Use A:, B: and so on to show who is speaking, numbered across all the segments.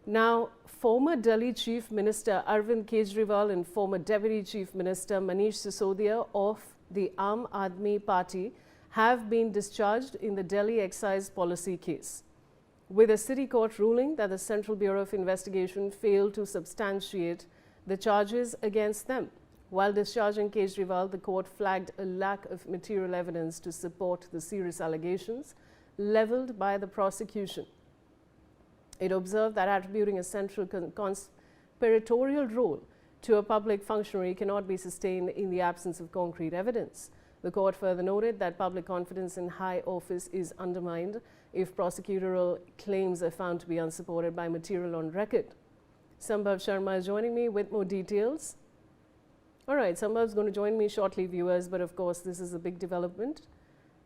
A: Now, former Delhi Chief Minister Arvind Kejriwal and former Deputy Chief Minister Manish Sisodia of the Aam Aadmi Party have been discharged in the Delhi excise policy case, with a city court ruling that the Central Bureau of Investigation failed to substantiate the charges against them. While discharging Kejriwal, the court flagged a lack of material evidence to support the serious allegations levelled by the prosecution. It observed that attributing a central conspiratorial role to a public functionary cannot be sustained in the absence of concrete evidence. The court further noted that public confidence in high office is undermined if prosecutorial claims are found to be unsupported by material on record. Sambhav Sharma is joining me with more details. All right, Sambhav is going to join me shortly, viewers, but of course this is a big development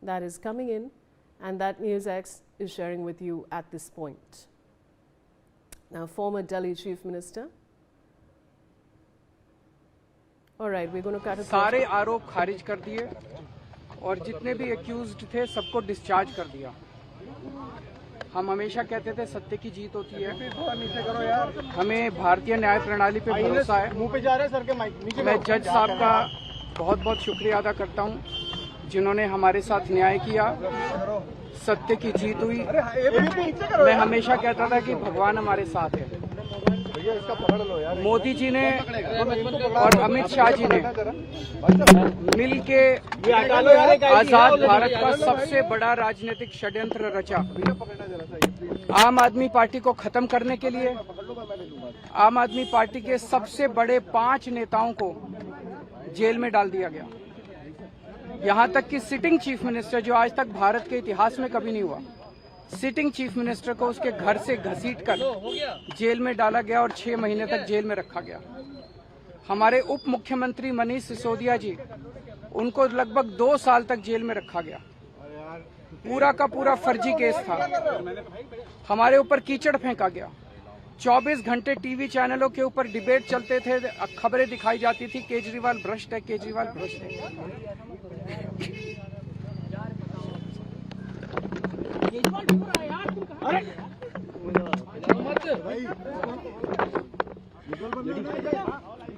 A: that is coming in and that NewsX is sharing with you at this point. Now, former Delhi Chief Minister. All right, we're going to cut it.
B: सारे आरोप खारिज कर दिए और जितने भी accused थे सबको डिस्चार्ज कर दिया। हम हमेशा कहते थे सत्य की जीत होती है। हमें भारतीय न्याय प्रणाली पे भरोसा है। मैं जज साहब का बहुत बहुत शुक्रिया अदा करता हूं जिन्होंने हमारे साथ न्याय किया, सत्य की जीत हुई। मैं हमेशा कहता था कि भगवान हमारे साथ है। मोदी जी ने और अमित शाह जी ने मिल के आजाद भारत का सबसे बड़ा राजनीतिक षड्यंत्र रचा। आम आदमी पार्टी को खत्म करने के लिए आम आदमी पार्टी के सबसे बड़े 5 नेताओं को जेल में डाल दिया गया। यहां तक कि सिटिंग चीफ मिनिस्टर, जो आज तक भारत के इतिहास में कभी नहीं हुआ, सिटिंग चीफ मिनिस्टर को उसके घर से घसीटकर जेल में डाला गया और 6 महीने तक जेल में रखा गया। हमारे उप मुख्यमंत्री मनीष सिसोदिया जी, उनको लगभग 2 साल तक जेल में रखा गया। पूरा का पूरा फर्जी केस था। हमारे ऊपर कीचड़ फेंका गया। 24 घंटे टीवी चैनलों के ऊपर डिबेट चलते थे, खबरें दिखाई जाती थी केजरीवाल भ्रष्ट है, केजरीवाल भ्रष्ट है।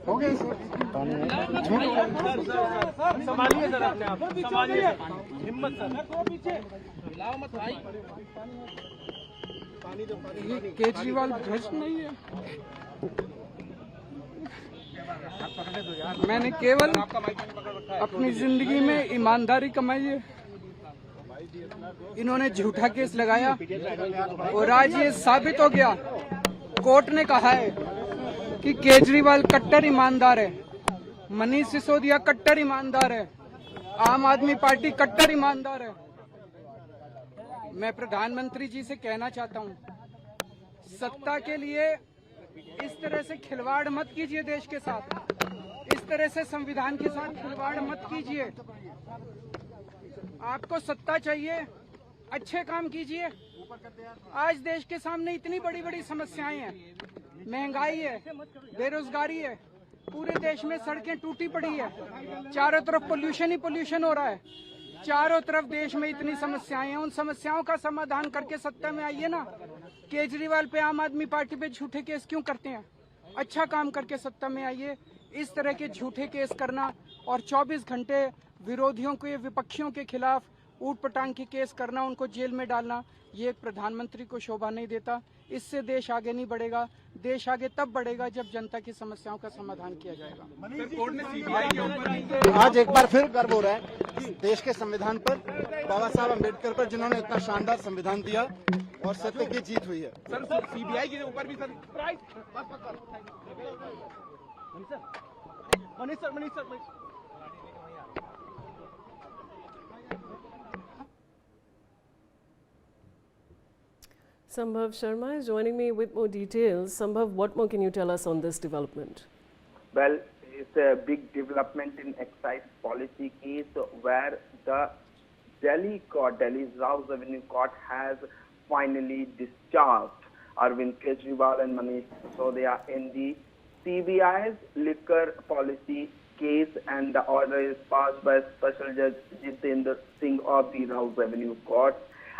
C: हो गया संभालिए सर, अपने आप संभालिए, हिम्मत सर, हिलाओ मत भाई।
B: केजरीवाल भ्रष्ट नहीं है। मैंने केवल अपनी जिंदगी में ईमानदारी कमाई है। इन्होंने झूठा केस लगाया और आज ये साबित हो गया। कोर्ट ने कहा है कि केजरीवाल कट्टर ईमानदार है, मनीष सिसोदिया कट्टर ईमानदार है, आम आदमी पार्टी कट्टर ईमानदार है। मैं प्रधानमंत्री जी से कहना चाहता हूं, सत्ता के लिए इस तरह से खिलवाड़ मत कीजिए। देश के साथ इस तरह से संविधान के साथ खिलवाड़ मत कीजिए। आपको सत्ता चाहिए, अच्छे काम कीजिए। आज देश के सामने इतनी बड़ी बड़ी समस्याएं हैं, महंगाई है, बेरोजगारी है, पूरे देश में सड़कें टूटी पड़ी है, चारों तरफ पोल्यूशन ही पोल्यूशन हो रहा है, चारों तरफ देश में इतनी समस्याएं हैं। उन समस्याओं का समाधान करके सत्ता में आइए ना। केजरीवाल पे, आम आदमी पार्टी पे झूठे केस क्यों करते हैं? अच्छा काम करके सत्ता में आइए। इस तरह के झूठे केस करना और 24 घंटे विरोधियों के, विपक्षियों के खिलाफ ऊट पटांग के केस करना, उनको जेल में डालना, ये एक प्रधानमंत्री को शोभा नहीं देता। इससे देश आगे नहीं बढ़ेगा। देश आगे तब बढ़ेगा जब जनता की समस्याओं का समाधान किया जाएगा।
C: आज एक बार फिर गर्व हो रहा है देश के संविधान पर, बाबा साहब अम्बेडकर पर, जिन्होंने इतना शानदार संविधान दिया और सत्य की जीत हुई है। सर सीबीआई के ऊपर भी sir, Manish sir
A: Sambhav Sharma is joining me with more details. Sambhav, what more can you tell us on this development?
D: Well, it's a big development in excise policy case where the Delhi's Rouse Avenue Court has finally discharged Arvind Kejriwal and Manish Sisodia in the CBI's liquor policy case, and the order is passed by Special Judge Jitendra Singh of the Rouse Avenue Court.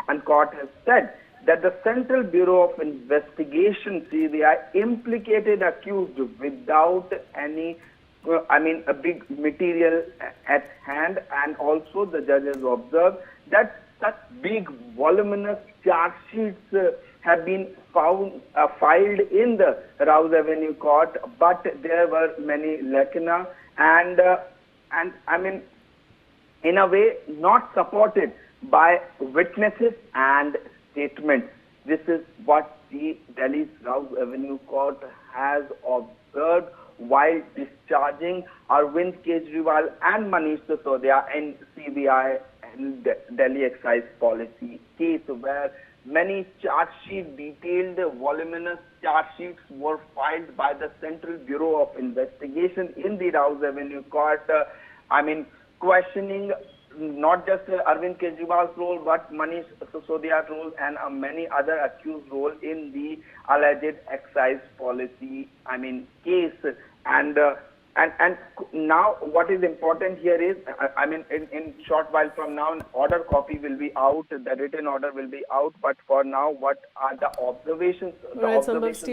D: And court has said that the Central Bureau of Investigation (CBI) implicated accused without any, a big material at hand, and also the judges observed that such big voluminous charge sheets have been filed in the Rouse Avenue Court, but there were many lacunae and in a way not supported by witnesses and statements. This is what the Delhi's Rouse Avenue Court has observed while discharging Arvind Kejriwal and Manish Sisodia in CBI and Delhi Excise Policy case, where many charge sheet detailed voluminous charge sheets were filed by the Central Bureau of Investigation in the Rouse Avenue Court. Questioning not just Arvind Kejriwal's role, but Manish Sisodia's role and many other accused role in the alleged excise policy, case. And now what is important here is, in short while from now, an order copy will be out, the written order will be out, but for now, what are the observations?
A: Right, Sambhav,